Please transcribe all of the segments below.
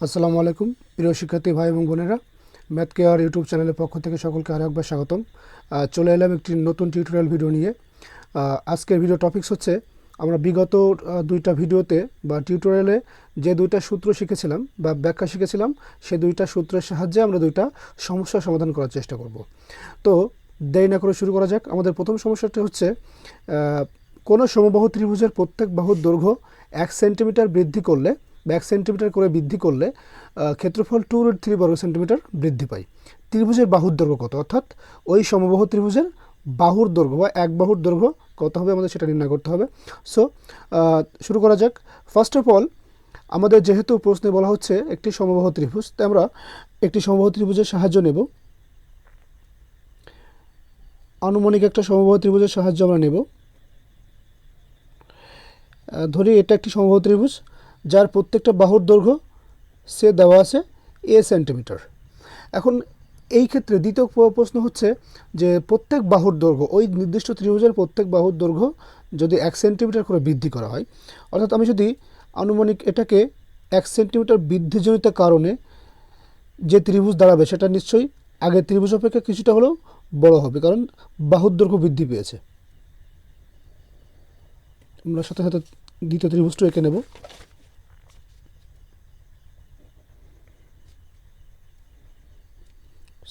আসসালামু আলাইকুম প্রিয় শিক্ষার্থী ভাই এবং বোনেরা, ম্যাথ কেয়ার ইউটিউব চ্যানেলের পক্ষ থেকে সকলকে আরও একবার স্বাগতম। চলে এলাম একটি নতুন টিউটোরিয়াল ভিডিও নিয়ে। আজকের ভিডিও টপিকস হচ্ছে, আমরা বিগত দুইটা ভিডিওতে বা টিউটোরিয়ালে যে দুইটা সূত্র শিখেছিলাম বা ব্যাখ্যা শিখেছিলাম, সে দুইটা সূত্রের সাহায্যে আমরা দুইটা সমস্যার সমাধান করার চেষ্টা করব। তো দেরি না করে শুরু করা যাক। আমাদের প্রথম সমস্যাটা হচ্ছে, কোনো সমবাহু ত্রিভুজের প্রত্যেক বাহুর দৈর্ঘ্য 1 সেন্টিমিটার বৃদ্ধি করলে বা 1 সেন্টিমিটার করে বৃদ্ধি করলে ক্ষেত্রফল 2√3 বর্গ সেন্টিমিটার বৃদ্ধি পায়। ত্রিভুজের বাহুর দৈর্ঘ্য কত, অর্থাৎ ওই সমবাহু ত্রিভুজের বাহুর দৈর্ঘ্য বা এক বাহুর দৈর্ঘ্য কত হবে, আমাদের সেটা নির্ণয় করতে হবে। সো শুরু করা যাক। ফার্স্ট অফ অল, আমাদের যেহেতু প্রশ্নে বলা হচ্ছে একটি সমবাহু ত্রিভুজ, তাই আমরা একটি সমবাহু ত্রিভুজের সাহায্য নেব। আনুমানিক একটা সমবাহু ত্রিভুজের সাহায্য আমরা নেব। ধরি এটা একটি সমবাহু ত্রিভুজ যার প্রত্যেকটা বাহুর দৈর্ঘ্য সে দেওয়া আছে এ সেন্টিমিটার। এখন এই ক্ষেত্রে দ্বিতীয় প্রশ্ন হচ্ছে যে প্রত্যেক বাহুর দৈর্ঘ্য, ওই নির্দিষ্ট ত্রিভুজের প্রত্যেক বাহুর দৈর্ঘ্য যদি 1 সেন্টিমিটার করে বৃদ্ধি করা হয়, অর্থাৎ আমি যদি আনুমানিক এটাকে 1 সেন্টিমিটার বৃদ্ধিজনিত কারণে যে ত্রিভুজ দাঁড়াবে সেটা নিশ্চয়ই আগের ত্রিভুজ অপেক্ষা কিছুটা হলেও বড় হবে, কারণ বাহুর দৈর্ঘ্য বৃদ্ধি পেয়েছে। আমরা সাথে সাথে দ্বিতীয় ত্রিভুজটা এঁকে নেব।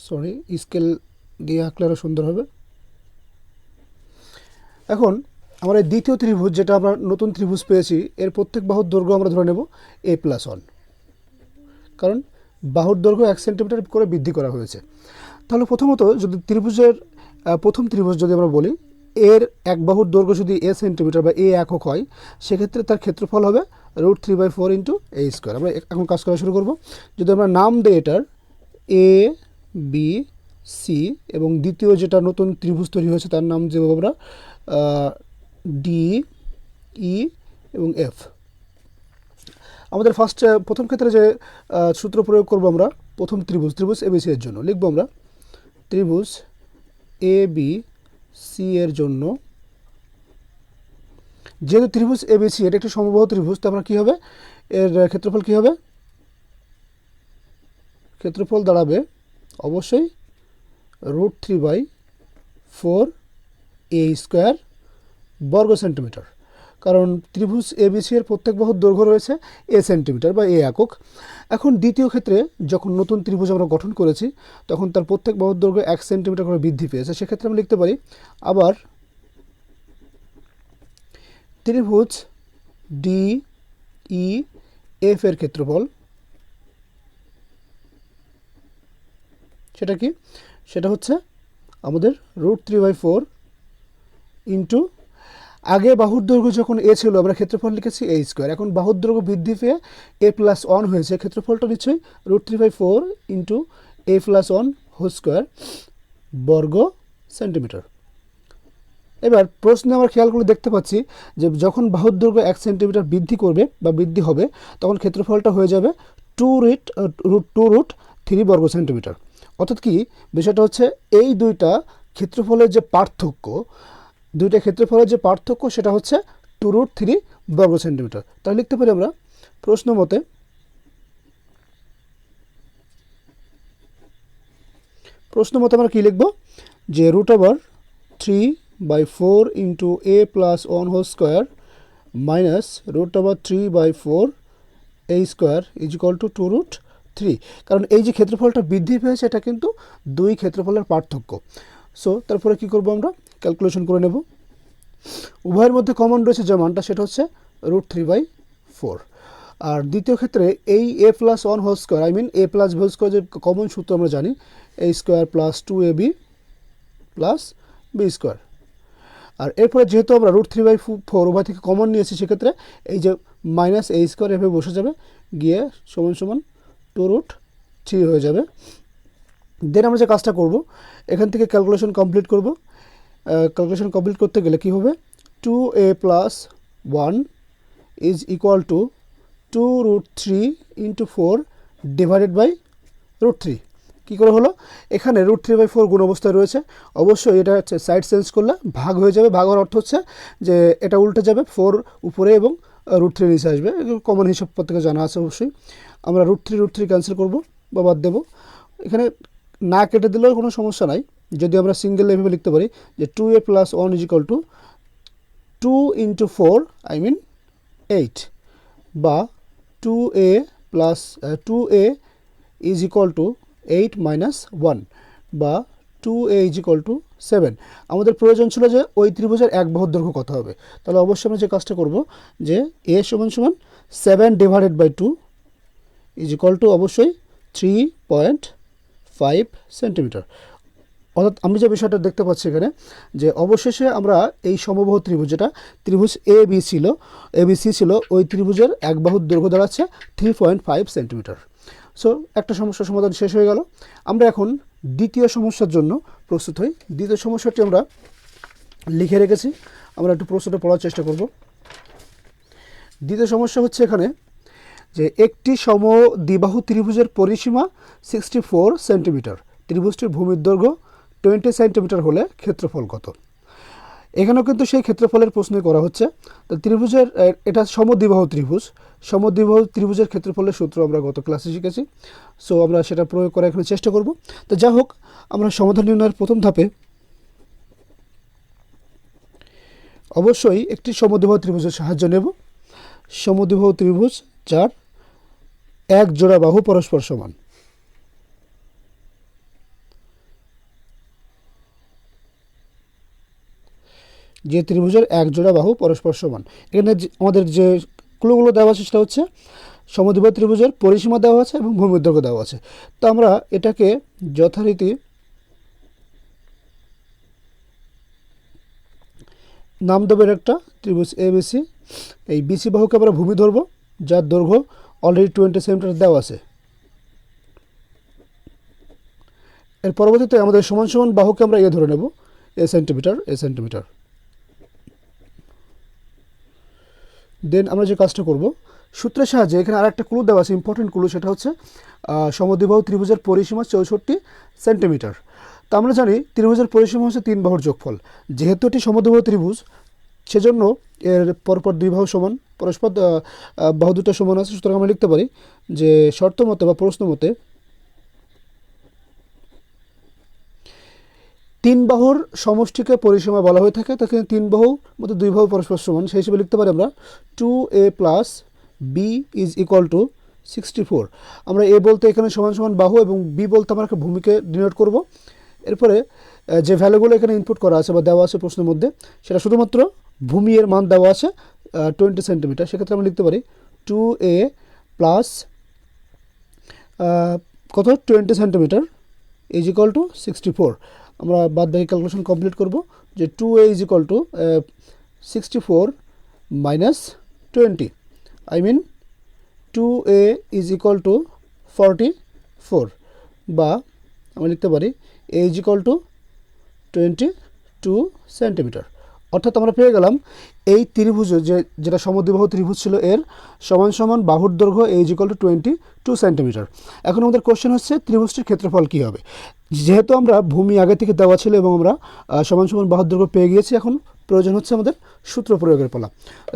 সরি, স্কেল দিয়ে আঁকলে আরও সুন্দর হবে। এখন আমরা এই দ্বিতীয় ত্রিভুজ, যেটা আমরা নতুন ত্রিভুজ পেয়েছি, এর প্রত্যেক বাহুর দৈর্ঘ্য আমরা ধরে নেব a+1, কারণ বাহুর দৈর্ঘ্য 1 সেন্টিমিটার করে বৃদ্ধি করা হয়েছে। তাহলে প্রথমত, যদি ত্রিভুজের প্রথম ত্রিভুজ যদি আমরা বলি, এর এক বাহুর দৈর্ঘ্য যদি a সেন্টিমিটার বা a একক হয়, সেক্ষেত্রে তার ক্ষেত্রফল হবে √3/4 × a²। আমরা এখন কাজ করা শুরু করব। যদি আমরা নাম দিই এটার a b c, এবং দ্বিতীয় যেটা নতুন ত্রিভুজ তৈরি হয়েছে তার নাম দেব আমরা ডি ই এবং এফ। আমাদের প্রথম ক্ষেত্রে যে সূত্র প্রয়োগ করব আমরা, প্রথম ত্রিভুজ এবিসি এর জন্য লিখব আমরা ত্রিভুজ এ বি সি এর জন্য, যেহেতু ত্রিভুজ এবিসি এটা একটি সমবাহু ত্রিভুজ, তো আমরা কী হবে, এর ক্ষেত্রফল কী হবে, ক্ষেত্রফল দাঁড়াবে অবশ্যই √3/4 a² বর্গ সেন্টিমিটার, কারণ ত্রিভুজ এবিসি এর প্রত্যেক বাহুর দৈর্ঘ্য রয়েছে এ সেন্টিমিটার বা এ একক। এখন দ্বিতীয় ক্ষেত্রে যখন নতুন ত্রিভুজ আমরা গঠন করেছি, তখন তার প্রত্যেক বাহুর দৈর্ঘ্য 1 সেন্টিমিটার করে বৃদ্ধি পেয়েছে। সেক্ষেত্রে আমরা লিখতে পারি আবার ত্রিভুজ ডি ই এফ এর ক্ষেত্রফল, সেটা কি, সেটা হচ্ছে আমাদের √3/4 ইন্টু, আগে বাহুর দৈর্ঘ্য যখন এ ছিল আমরা ক্ষেত্রফল লিখেছি a², এখন বাহুর দৈর্ঘ্য বৃদ্ধি পেয়ে a+1 হয়েছে, ক্ষেত্রফলটা নিশ্চয়ই √3/4 × a+1² বর্গ সেন্টিমিটার। এবার প্রশ্নে আমরা খেয়াল করে দেখতে পাচ্ছি যে যখন বাহুর দৈর্ঘ্য 1 সেন্টিমিটার বৃদ্ধি করবে বা বৃদ্ধি হবে, তখন ক্ষেত্রফলটা হয়ে যাবে 2√3 বর্গ সেন্টিমিটার। অর্থাৎ কি, বিষয়টা হচ্ছে এই দুইটা ক্ষেত্রফলের যে পার্থক্য, সেটা হচ্ছে 2√3 বর্গ সেন্টিমিটার। তাহলে লিখতে পারি আমরা প্রশ্ন মতে আমরা কি লিখব, যে √3/4 × a+1² মাইনাস √3/4 a² = 2√3, কারণ এই যে ক্ষেত্রফলটা বৃদ্ধি পেয়েছে এটা কিন্তু দুই ক্ষেত্রফলের পার্থক্য। সো তারপরে কি করব, আমরা ক্যালকুলেশন করে নেব। উভয়ের মধ্যে কমন রয়েছে যে মানটা, সেটা হচ্ছে √3/4। আর দ্বিতীয় ক্ষেত্রে এই a+1² a+b² যে কমন সূত্র আমরা জানি, a² + 2ab + b²। আর এরপরে যেহেতু আমরা √3/4 উভয় থেকে কমন নিয়েছি, সেক্ষেত্রে এই যে মাইনাস a² এভাবে বসে যাবে, গিয়ে সমান 2√3 হয়ে যাবে। দেন আমরা যে কাজটা করব, এখান থেকে ক্যালকুলেশন কমপ্লিট করব। ক্যালকুলেশন কমপ্লিট করতে গেলে কী হবে, 2a+1 = 2√3 × 4 / √3। কী করে হলো, এখানে √3/4 গুণ অবস্থায় রয়েছে, অবশ্যই এটা হচ্ছে সাইড চেঞ্জ করলে ভাগ হয়ে যাবে। ভাগ হওয়ার অর্থ হচ্ছে যে এটা উল্টে যাবে, 4 উপরে এবং √3 নিচে আসবে। কমন হিসাব প্রত্যেকে জানা আছে অবশ্যই। আমরা √3 ক্যান্সেল করব বা বাদ দেবো। এখানে না কেটে দিলেও কোনো সমস্যা নাই, যদি আমরা সিঙ্গেল এভাবে লিখতে পারি যে 2a + 1 = 2 × 4 8, বা 2a = 8 - 1, বা 2a = 7। আমাদের প্রয়োজন ছিল যে ওই ত্রিভুজের এক বাহুর দৈর্ঘ্য কত হবে। তাহলে অবশ্যই আমরা যে কাজটা করব যে a = 7/2 = অবশ্যই 3.5 সেন্টিমিটার। অর্থাৎ আমি যে বিষয়টা দেখতে পাচ্ছি এখানে যে অবশেষে আমরা এই সমবাহু ত্রিভুজ, যেটা ত্রিভুজ ABC ছিল, ওই ত্রিভুজের এক বাহুর দৈর্ঘ্য দাঁড়াচ্ছে 3.5 সেন্টিমিটার। সো একটা সমস্যার সমাধান শেষ হয়ে গেল। আমরা এখন দ্বিতীয় সমস্যার জন্য প্রস্তুত হই। দ্বিতীয় সমস্যাটি আমরা লিখে রেখেছি, আমরা একটু প্রশ্নটা পড়ার চেষ্টা করব। দ্বিতীয় সমস্যা হচ্ছে এখানে যে একটি সমদ্বিবাহু ত্রিভুজের পরিসীমা 64 সেন্টিমিটার, ত্রিভুজটির ভূমির দৈর্ঘ্য 20 সেন্টিমিটার হলে ক্ষেত্রফল কত? এখানেও কিন্তু সেই ক্ষেত্রফলের প্রশ্নই করা হচ্ছে। তো ত্রিভুজের, এটা সমদ্বিবাহু ত্রিভুজের ক্ষেত্রফলের সূত্র আমরা গত ক্লাসে শিখেছি। সো আমরা সেটা প্রয়োগ করার এখানে চেষ্টা করব। তো যা হোক, আমরা সমাধান নির্ণয়ের প্রথম ধাপে অবশ্যই একটি সমদ্বিবাহু ত্রিভুজের সাহায্য নেব। সমদ্বিবাহু ত্রিভুজ যার এক জোড়া বাহু পরস্পর সমান। যে ত্রিভুজের এক জোড়া বাহু পরস্পর সমান, এখানে আমাদের যে ক্লুগুলো দেওয়া আছে সেটা হচ্ছে সমদ্বিবাহু ত্রিভুজের পরিসীমা দেওয়া আছে এবং ভূমির দৈর্ঘ্য দেওয়া আছে। তো আমরা এটাকে যথারীতি নাম দেবো একটা ত্রিভুজ ABC। এই BC বাহুকে আমরা ভূমি ধরব, যার দৈর্ঘ্য অলরেডি 20 সেন্টিমিটার দেওয়া আছে। এর পরবর্তীতে আমাদের সমান সমান বাহুকে আমরা ধরে নেব a সেন্টিমিটার। দেন আমরা যে কাজটা করব, সূত্রের সাহায্যে এখানে আর একটা ক্লু দেওয়া আছে, ইম্পর্টেন্ট ক্লু, সেটা হচ্ছে সমদ্বিবাহু ত্রিভুজের পরিসীমা 64 সেন্টিমিটার। তো আমরা জানি ত্রিভুজের পরিসীমা হচ্ছে 3 বাহুর যোগফল। যেহেতু এটি সমদ্বিবাহু ত্রিভুজ, সেজন্য এর পরপর দুই বাহু সমান, পরস্পর বাহু দুটো সমান আছে। সুতরাং আমরা লিখতে পারি যে শর্ত মতে বা প্রশ্ন মতে 3 বাহুর সমষ্টিকে পরিসীমা বলা হয়ে থাকে। তখন 3 বাহুর মধ্যে 2 বাহু পরস্পর সমান, সেই হিসেবে লিখতে পারি আমরা 2a + b = 64। আমরা a বলতে এখানে সমান সমান বাহু এবং b বলতে আমরা ভূমিকে ডিনোট করব। এরপরে যে ভ্যালুগুলো এখানে ইনপুট করা আছে বা দেওয়া আছে প্রশ্নের মধ্যে, সেটা শুধুমাত্র ভূমি এর মান দেওয়া আছে 20 সেন্টিমিটার। সেক্ষেত্রে আমরা লিখতে পারি 2a + 20 সেন্টিমিটার = 64। আমরা বাদ বাকি ক্যালকুলেশন কমপ্লিট করব যে 2a = 64 - 20, 2a = 44, বা আমরা লিখতে পারি a = 22 সেন্টিমিটার। অর্থাৎ আমরা পেয়ে গেলাম এই ত্রিভুজ, যেটা সমদ্বিবাহু ত্রিভুজ ছিল, এর সমান সমান বাহুর দৈর্ঘ্য a = 22 সেন্টিমিটার। এখন আমাদের কোশ্চেন হচ্ছে ত্রিভুজটির ক্ষেত্রফল কী হবে। যেহেতু আমরা ভূমি আগে থেকে দেওয়া ছিল এবং আমরা সমান সমান বাহুর দৈর্ঘ্য পেয়ে গিয়েছি, এখন প্রয়োজন হচ্ছে আমাদের সূত্র প্রয়োগের পালা।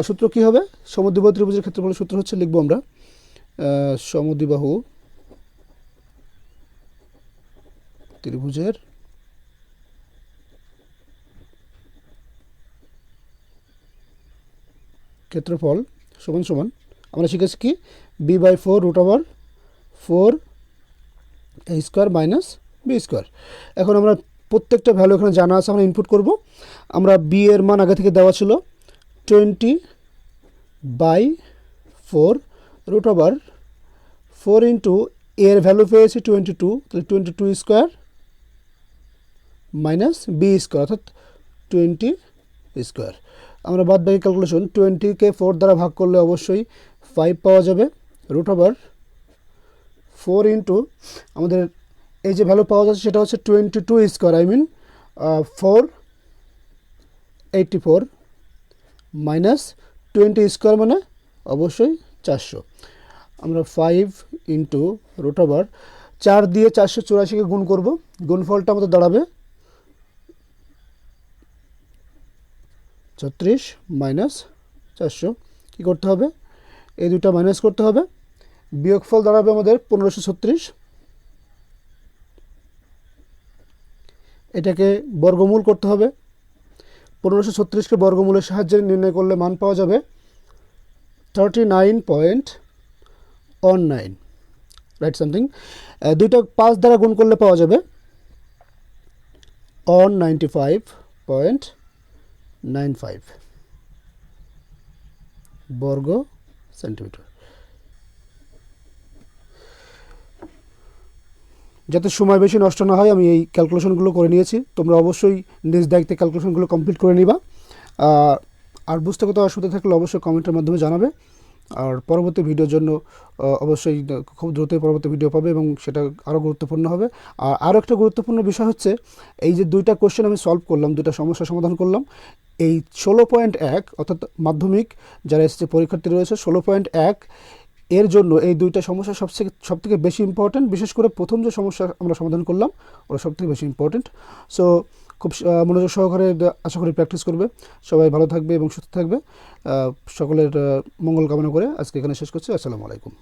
সূত্র কী হবে? সমদ্বিবাহু ত্রিভুজের ক্ষেত্রফলের সূত্র হচ্ছে, লিখব আমরা সমদ্বিবাহু ত্রিভুজের ক্ষেত্রফল সমান সমান, আমরা শিখেছি কি, b/4 √4 a² - b²। এখন আমরা প্রত্যেকটা ভ্যালু এখানে জানা আছে, আমরা ইনপুট করব। আমরা b এর মান আগে থেকে দেওয়া ছিল 20/4 √4 ইন্টু এর ভ্যালু পেয়েছি 22, তাহলে 22² - b², অর্থাৎ 20²। আমরা বাদ বাকি ক্যালকুলেশন 20কে 4 দ্বারা ভাগ করলে অবশ্যই 5 পাওয়া যাবে, √4 ইন্টু আমাদের এই যে ভ্যালু পাওয়া যাচ্ছে সেটা হচ্ছে 22², 484 - 20² মানে অবশ্যই 400। আমরা 5 ইন্টু √4 দিয়ে 484কে গুণ করব, গুণফলটা আমাদের দাঁড়াবে 36 - 400। কী করতে হবে? এই দুটো মাইনাস করতে হবে, বিয়োগফল দাঁড়াবে আমাদের 1536। এটাকে বর্গমূল করতে হবে। 1536কে বর্গমূলের সাহায্যে নির্ণয় করলে মান পাওয়া যাবে 39.19, রাইট সামথিং। দুইটা 5 দ্বারা গুণ করলে পাওয়া যাবে 195.95 বর্গ সেন্টিমিটার। যাতে সময় বেশি নষ্ট না হয় আমি এই ক্যালকুলেশনগুলো করে নিয়েছি। তোমরা অবশ্যই নিজ দায়িত্বে ক্যালকুলেশনগুলো কমপ্লিট করে নিবা। আর বুঝতে কোথাও অসুবিধা থাকলে অবশ্যই কমেন্টের মাধ্যমে জানাবে। আর পরবর্তী ভিডিওর জন্য অবশ্যই খুব দ্রুতই পরবর্তী ভিডিও পাবে এবং সেটা আরও গুরুত্বপূর্ণ হবে। আর আরও একটা গুরুত্বপূর্ণ বিষয় হচ্ছে এই যে দুইটা কোশ্চেন আমি সলভ করলাম, দুইটা সমস্যা সমাধান করলাম, এই 16.1 অর্থাৎ মাধ্যমিক যারা এসেছে পরীক্ষার্থী রয়েছে 16.1 এর জন্য এই দুইটা সমস্যা সবথেকে বেশি ইম্পর্ট্যান্ট। বিশেষ করে প্রথম যে সমস্যা আমরা সমাধান করলাম ওটা সবথেকে বেশি ইম্পর্ট্যান্ট। সো খুব মনোযোগ সহকারে আশা করি প্র্যাকটিস করবে। সবাই ভালো থাকবে এবং সুস্থ থাকবে। সকলের মঙ্গল কামনা করে আজকে এখানে শেষ করছি। আসসালামু আলাইকুম।